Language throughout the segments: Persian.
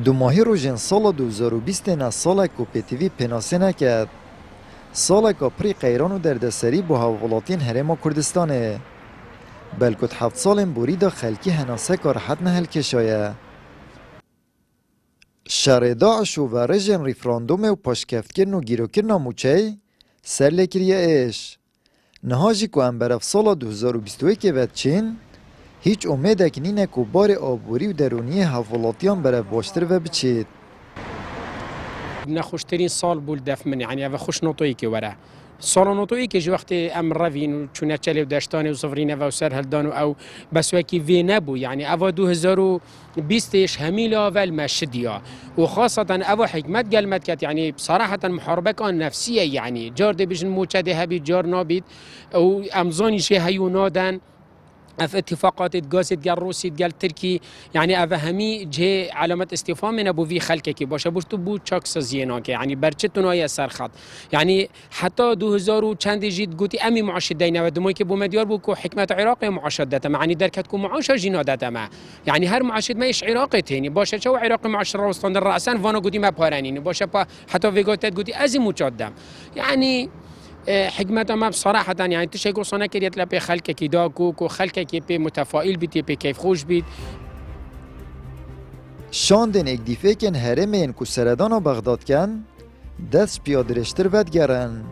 دو ماهی روژن سال 2020 نه سال که پیتیوی پناسه نکد. سال که پری قیران و دردسری با هاولاتین هرما کردستانه. بلکت 7 سال بوری دا خلکی هناسه که راحت نهل کشایه. شر داعش و رژن ریفراندوم و پاشکفتکرن و گیروکرن موچه سر لکریه ایش. نهاجی که ام برف سال 2021 ود چین هیچ امید کنینه که بار آبوری و درونی هاولاتیان برف باشتر و بچید. نخوشترین سال بول دف من يعني اوه خوش نوتوی که وره سال نوتوی که جو وقت ام روین و چونه چلی و دشتانه و صفرینه و سر هلدان و او بس وکی وی نبو يعني اوه 2020 همیل اول مشدیا و خاصة اوه حکمت قلمت کت يعني بصراحة محاربه کان نفسیه يعني جار ده بجن موچده هبید جار نابید او امزانی شه هیو نادن اف اتفاقات اتقاست قال روسي قال تركي يعني اف همي جه علامه استفهام من ابو في خلقه کی باشه بوش تو بو چاکس زینا که يعني برچتون های سرخط يعني حتى 2000 و چند جيت قوتي امي معاشدين و دموي که بو مديار بو کو حكمه عراق معاشدته معني دركت کو معاش جنادته ما يعني هر معاشد ما ايش عراق تاني باشه شو عراق معاش روستان راسا وانا قوتي ما بارانين باشه حتى فيغوتت قوتي ازي مچادم يعني حکمت ما بصراحة يعني تشي قصنا كريت لبي خلقه كي داكوك و خلقه كي بي متفائل بيت بي كيف خوش بيت شاندن اکدیفه کن هرمین که سردان بغداد کن دست پیادرشتر ودگرن.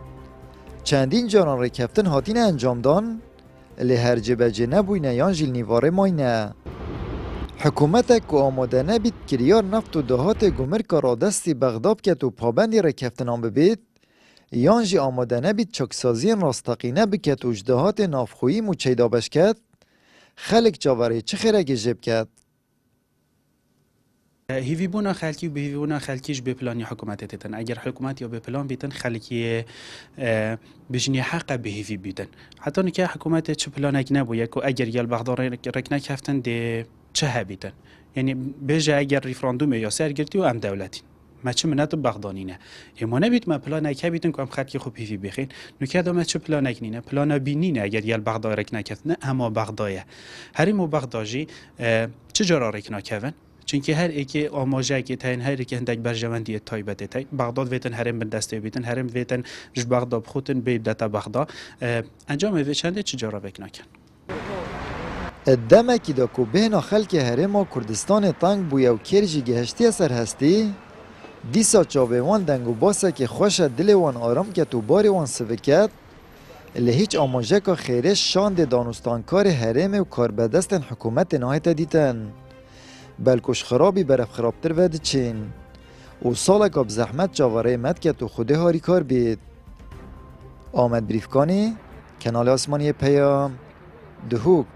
چندین جانان رکفتن هاتین انجام دان لی هر جبجه نبوینه یان جیل نیواره ماینه. حکومت که آماده نبید کریار نفت و دهات گمر کارا دستی بغداد کت و پابندی رکفتن آن ببید یان جی آماده نبید چاکسازی راستقینه بکت و اجدهات نافخویی موچیدا بشکت خلق جاوره چه خیره گجب کت. هیوی بونا خلکی و به هیوی بونا خلکیش به پلانی حکومت تتن اگر حکومت یا به پلان بیتن خلکی بجنی حق به هیوی بیتن حتی نکه حکومت چه پلانک نبوید که اگر یال بغداد رکنک هفتن ده چه هبیتن یعنی بجه اگر ریفراندوم یا سرگرتی و ام دولتی ما چه منات بغدانینه اما نبید ما پلانک هبیتن که ام خلکی خوب هیوی بخین نکه ما چه پلانک نینه پلانا بینینه اگر یال بغداد رکنک هفتن اما بغدایه هریم بغدادی چه جرا رکنک چونکه هر ایکی آماجه که تاین هر ایکی هندک برجواندی تایبت تای بغداد ویتن هرم بن دسته بیتن هرم ویتن جب بغداد خودن بیدتا بغداد انجام ویچنده چجورا بکنکن الدمه که دا که بین خلک هرما کردستان تنگ بویا و کرجی گهشتی سر هستی دیسا چاویوان دنگو باسه که خوش دل وان آرام که تو باری وان سوکت اللي هیچ آماجه که خیرش شاند دانستانکار هرم و کاربدستن حکومت نهایت دیتن بلکش خرابی برف خرابتر ود چین و سال که بزحمت جاوره مد که تو خوده هاری کار بید. آمد بریفکانی کانال آسمانی پیام دهوک